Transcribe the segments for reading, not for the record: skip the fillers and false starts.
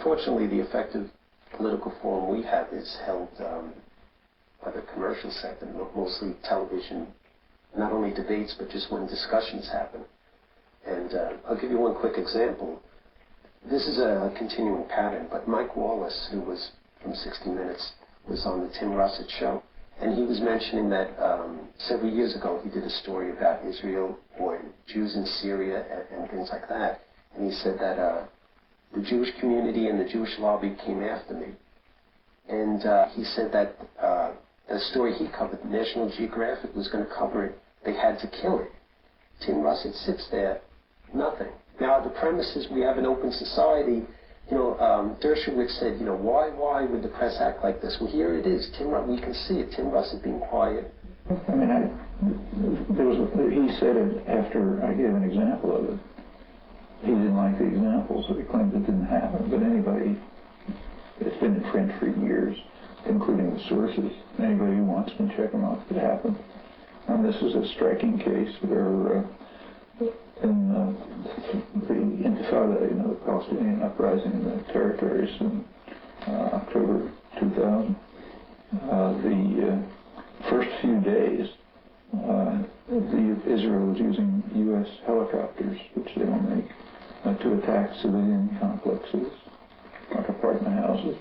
unfortunately, the effective political forum we have is held by the commercial sector, mostly television, not only debates, but just when discussions happen. And I'll give you one quick example. This is a continuing pattern, but Mike Wallace, who was from 60 Minutes, was on the Tim Russert show, and he was mentioning that several years ago he did a story about Israel or Jews in Syria and things like that. And he said that the Jewish community and the Jewish lobby came after me. And he said that the story he covered, National Geographic was going to cover it, they had to kill it. Tim Russert sits there, nothing. Now the premise is we have an open society. Dershowitz said, why would the press act like this? Well, here it is. We can see it. Tim Russert being quiet. I mean, he said it after I gave an example of it. He didn't like the example, so he claimed it didn't happen. But anybody, it's been in print for years, including the sources. Anybody who wants can check them out. It happened. And this is a striking case where in the Intifada, the Palestinian uprising in the territories in October 2000, the first few days, Israel was using U.S. helicopters, which they don't make, to attack civilian complexes, like apartment houses,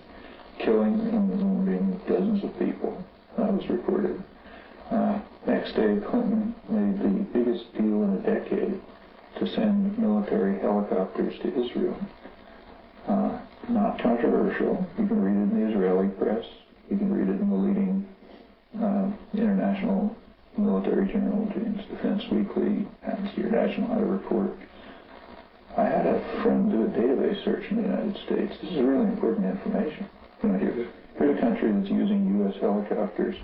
killing and wounding dozens of people. That was reported. Next day, Clinton made the biggest deal in a decade to send military helicopters to Israel. Not controversial. You can read it in the Israeli press. You can read it in the leading international military journal, James Defense Weekly, Amnesty International had a report. I had a friend do a database search in the United States. This is really important information. Here's a country that's using U.S. helicopters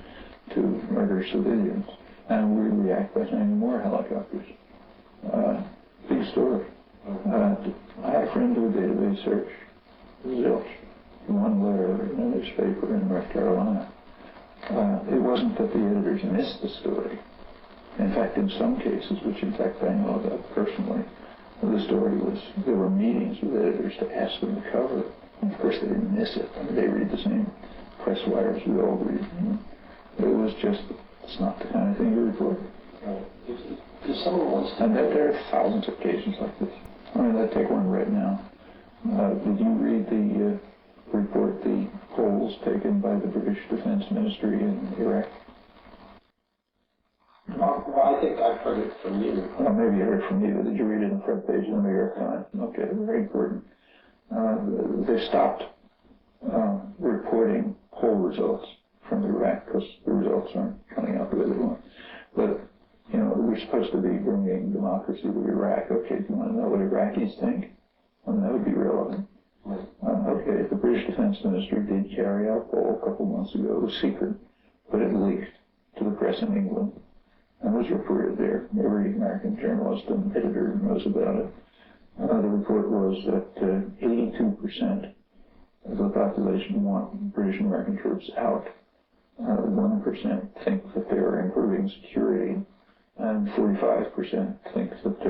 to murder civilians, and we react by sending more helicopters. Big story. I had a friend do a database search. Zilch. One letter in a newspaper in North Carolina. It wasn't that the editors missed the story. In fact, in some cases, which in fact I know about personally, the story was, there were meetings with editors to ask them to cover it. And of course, they didn't miss it. I mean, they read the same press wires we all read. It was just, it's not the kind of thing you report. If someone wants to... And there are thousands of cases like this. I mean, let's take one right now. Did you read the report, the polls taken by the British Defense Ministry in Iraq? Well, I think I've heard it from you. Well, maybe you heard from you. Did you read it on the front page of the New York Times? Okay, very important. They stopped reporting poll results from Iraq because the results aren't coming out the way they want. But, we're supposed to be bringing democracy to Iraq. Okay, do you want to know what Iraqis think? I mean, that would be relevant. Okay, the British Defense Ministry did carry out a poll a couple months ago. It was secret, but it leaked to the press in England and was reported there. Every American journalist and editor knows about it. The report was that 82% of the population want British and American troops out. 1% think that they are improving security, and 45% think that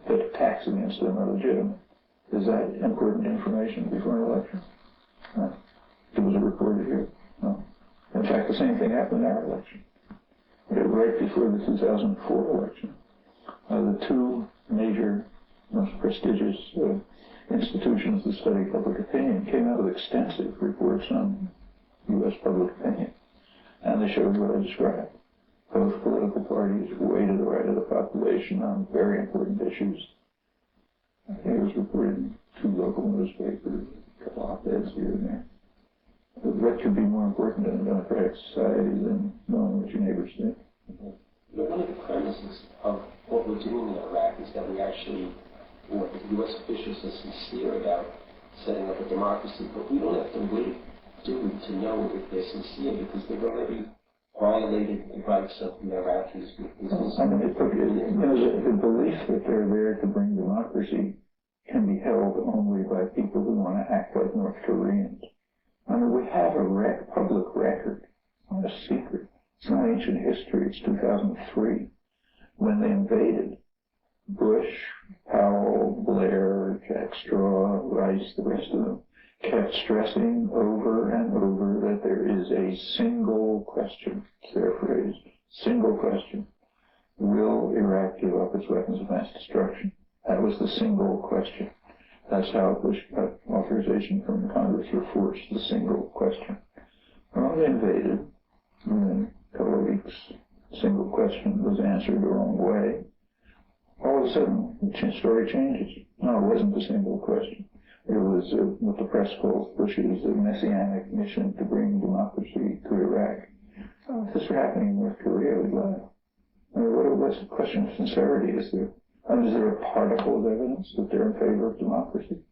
that attacks against them are legitimate. Is that important information before an election? It was reported here. No. In fact, the same thing happened in our election. Right before the 2004 election, the two major, most prestigious institutions that study public opinion came out with extensive reports on U.S. public opinion. And they showed what I described. Both political parties way to the right of the population on very important issues. I think it was reported in two local newspapers, a couple op-eds here and there. What could be more important in a democratic society than knowing what your neighbors think? One of the premises of what we're doing in Iraq is that we actually, the U.S. officials are sincere about setting up a democracy, but we don't have to wait, to know if they're sincere, because they've already violated the rights of the Iraqis. I mean, the belief that they're there to bring democracy can be held only by people who want to act like North Koreans. I mean, we have a public record, not a secret. It's not ancient history. It's 2003, when they invaded. Bush, Powell, Blair, Jack Straw, Rice, the rest of them kept stressing over and over that there is a single question, it's their phrase, single question. Will Iraq give up its weapons of mass destruction? That was the single question. That's how Bush got authorization from Congress for force, the single question. Well, they invaded, and then a couple of weeks, the single question was answered the wrong way. All of a sudden, the story changes. No, it wasn't the single question. It was what the press calls Bush's messianic mission to bring democracy to Iraq. If this were happening in North Korea, we'd laugh. I mean, what's the question of sincerity? Is there a particle of evidence that they're in favor of democracy?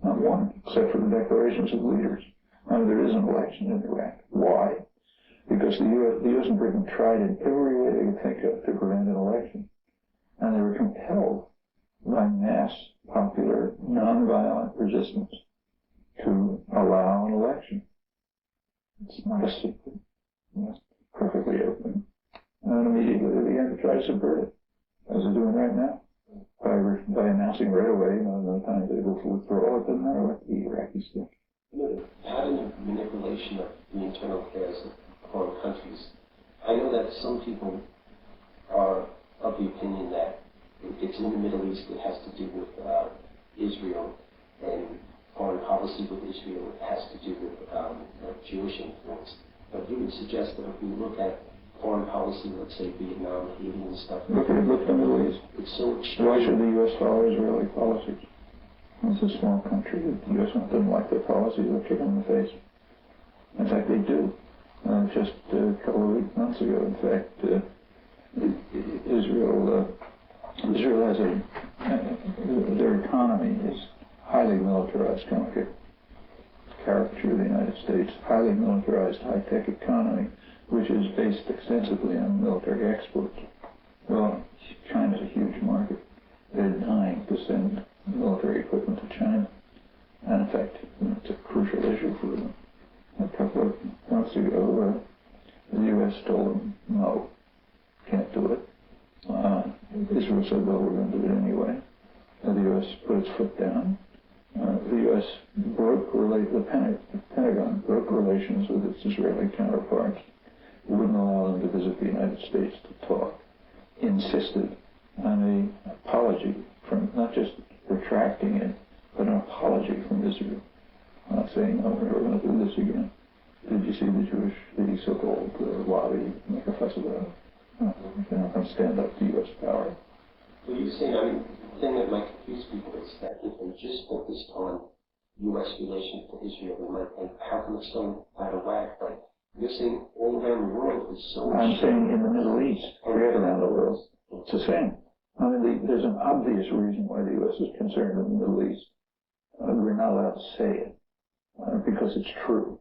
Not one, except for the declarations of leaders. I mean, there is an election in Iraq. Why? Because the U.S. and Britain tried in every way they could think of to prevent an election. And they were compelled by mass, popular, nonviolent resistance to allow an election. It's not a secret. It's perfectly open. And immediately they began to try to subvert it, as they're doing right now, by announcing right away, no time to go for withdrawal. It doesn't matter what the Iraqis think. Having a manipulation of the internal affairs of foreign countries, I know that some people are of the opinion that it's in the Middle East, it has to do with Israel, and foreign policy with Israel, it has to do with Jewish influence. But you would suggest that if we look at foreign policy, let's say Vietnam, Haiti, and stuff. Look at the Middle East. It's so extreme. Why should the U.S. follow Israeli policies? It's a small country. The U.S. doesn't like their policies. They'll kick them in the face. In fact, they do. Just a couple of months ago, in fact, Israel has their economy is highly militarized, kind of like a caricature of the United States, highly militarized high-tech economy, which is based extensively on military exports. Well, China's a huge market. They're dying to send military equipment to China. And in fact, it's a crucial issue for them. A couple of months ago, the U.S. told them, no, can't do it. Israel said, well, we're going to do it anyway. The U.S. put its foot down. The U.S. the Pentagon broke relations with its Israeli counterparts, wouldn't allow them to visit the United States to talk, insisted on an apology from, not just retracting it, but an apology from Israel. Not saying, oh, we're never going to do this again. Did you see the so-called lobby make a fuss about it? They're not going to stand up to U.S. power. Well, you're saying, the thing that might confuse people is that if they just focused on U.S. relations to Israel, they might think, how come it's so out of whack? But you're saying all around the world is so... I'm saying in the Middle East, forget around the world. It's the same. I mean, there's an obvious reason why the U.S. is concerned in the Middle East. We're not allowed to say it, because it's true.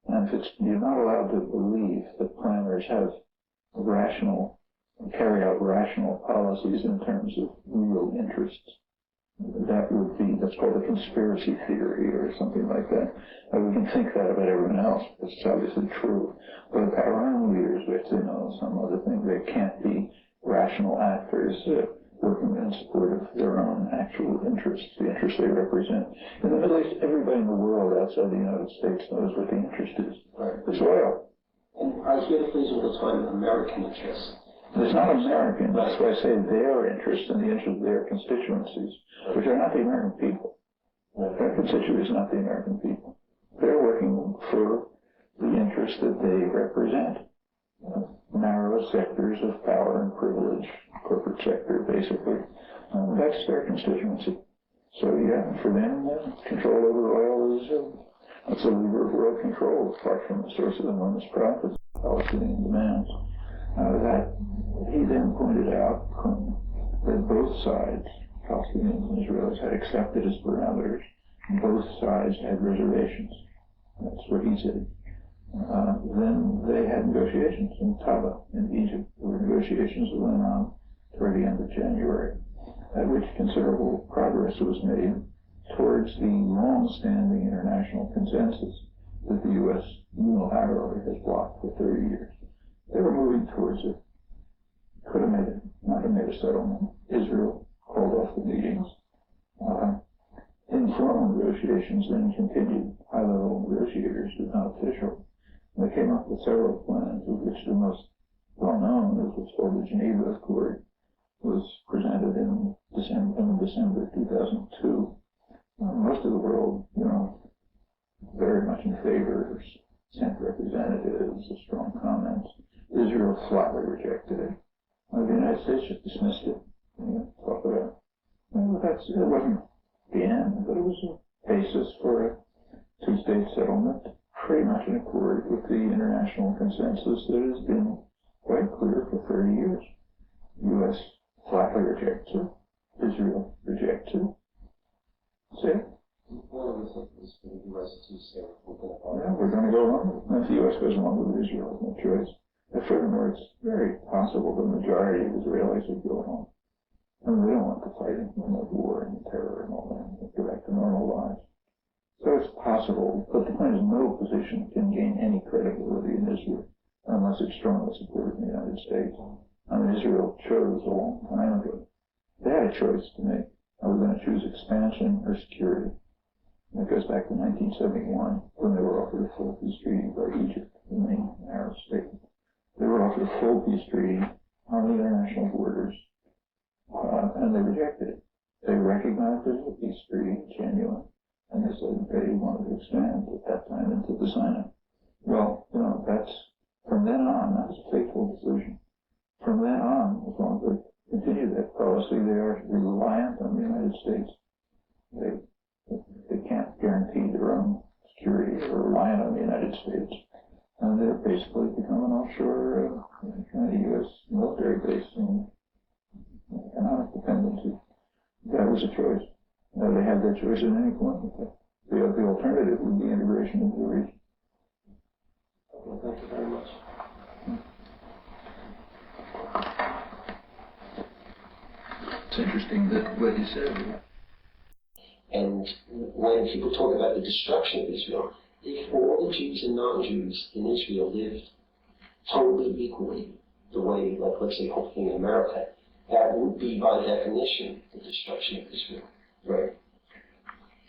And if you're not allowed to believe that planners carry out rational policies in terms of real interests, that's called a conspiracy theory or something like that. We can think that about everyone else, because it's obviously true. But our own leaders, we have to know some other thing. They can't be rational actors working in support of their own actual interests, the interests they represent. In the Middle East, everybody in the world outside the United States knows what the interest is. Right. It's oil. And I hear the phrase all the time, American interests. It's not American. That's why I say their interests and the interests of their constituencies, which are not the American people. Their constituency is not the American people. They're working for the interests that they represent. Narrow sectors of power and privilege, corporate sector, basically. That's their constituency. So, yeah, for them, control over oil is that's a lever of world control, apart from the source of enormous profits, Palestinian demands. That he then pointed out that both sides, Palestinians and Israelis, had accepted as parameters. Both sides had reservations. That's what he said. Then they had negotiations in Taba, in Egypt. There were negotiations that went on toward the end of January, at which considerable progress was made towards the long-standing international consensus that the U.S. unilaterally has blocked for 30 years. They were moving towards it. Could have not have made a settlement. Israel called off the meetings. Informal negotiations then continued, negotiators, but not official. And they came up with several plans, of which the most well-known is what's called the Geneva Accord, was presented in December 2002. Most of the world, very much in favor, sent representatives, strong comments. Israel flatly rejected it. The United States just dismissed it. Talk about it. It wasn't the end, but it was a basis for a two-state settlement, pretty much in accord with the international consensus that has been quite clear for 30 years. U.S. flatly rejects it. Israel rejects it. That's it. One of the things for the U.S. to say we're going to go along. If the U.S. goes along with Israel, no choice. And furthermore, it's very possible the majority of Israelis would go along. I mean, they don't want the fighting and the war and the terror and all that. They go back to normal lives. So it's possible, but the point is no position can gain any credibility in Israel unless it's strongly supported in the United States. I mean, Israel chose a long time ago. They had a choice to make. Are we going to choose expansion or security? And it goes back to 1971 when they were offered a full peace treaty by Egypt, the main Arab state. They were offered a full peace treaty on the international borders, and they rejected it. They recognized it as a peace treaty, genuine, and they said they wanted to expand at that time into the Sinai. Well, that's, from then on, that was a fateful decision. From then on, as long as they continue that policy, they are reliant on the United States. They can't guarantee their own security. They're reliant on the United States. And they're basically become an offshore kind of U.S. military base and economic dependency. That was a choice. They had that choice at any point. The alternative would be integration into the region. Well, thank you very much. It's interesting that what you said. And when people talk about the destruction of Israel, if all the Jews and non-Jews in Israel lived totally equally, the way, like, let's say, hopefully in America, that would be, by definition, the destruction of Israel, right?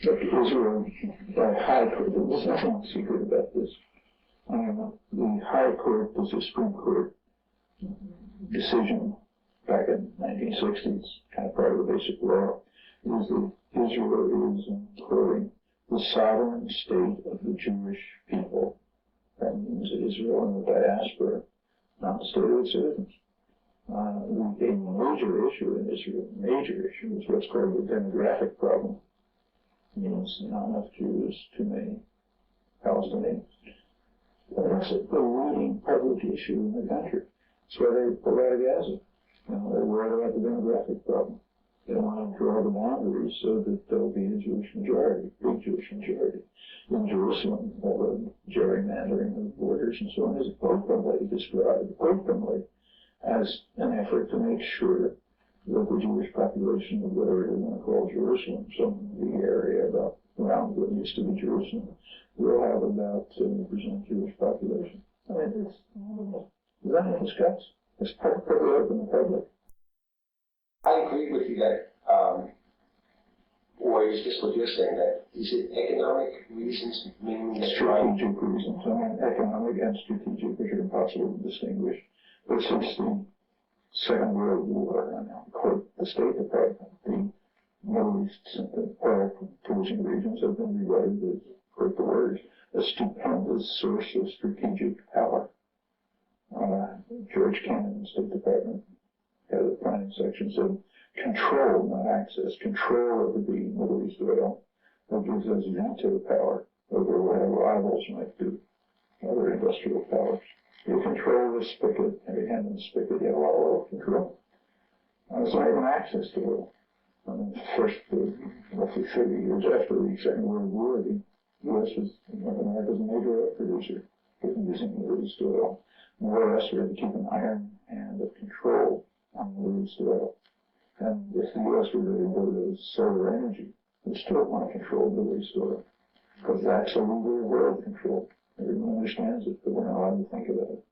But Israel, the High Court, there's nothing secret about this. The High Court, the Supreme Court decision back in the 1960s, kind of part of the basic law, is that Israel is, quoting, the sovereign state of the Jewish people. That means Israel and the diaspora, not the state of its citizens. The major issue in Israel, is what's called the demographic problem. It means not enough Jews, too many Palestinians. And that's the leading public issue in the country. That's why they pulled out of Gaza. They're worried about the demographic problem. They want to draw the boundaries so that there'll be a Jewish majority, big Jewish majority. In Jerusalem, all the gerrymandering of borders and so on is openly described, as an effort to make sure that the Jewish population of whatever they want to call Jerusalem, some big area around what used to be Jerusalem, will have about 70% Jewish population. I mean, is that in discuss? It's perfectly open to the public. I agree with you that, or is this what you're saying, that is it economic reasons mainly that strategic reasons? I mean, economic and strategic, which are impossible to distinguish. But since the Second World War, and quote the State Department, the Middle East and the Persian regions have been regarded as, quote the words, a stupendous source of strategic power. George Kennan, State Department, head of the planning section, said control, not access, control over the Middle East oil that gives us veto power over what our rivals might do, other industrial powers. You control the spigot, every hand in the spigot, you have a lot of oil control. It's not even access to oil. I mean, first, roughly 30 years after the Second World War, the U.S. was North America's major oil producer, using Middle East oil. More or less, we had to keep an iron hand of control on Middle East oil. And if the U.S. were to go to solar energy, we still want to control Middle East oil, because that's a legal world control. Everyone understands it, but we're not allowed to think about it.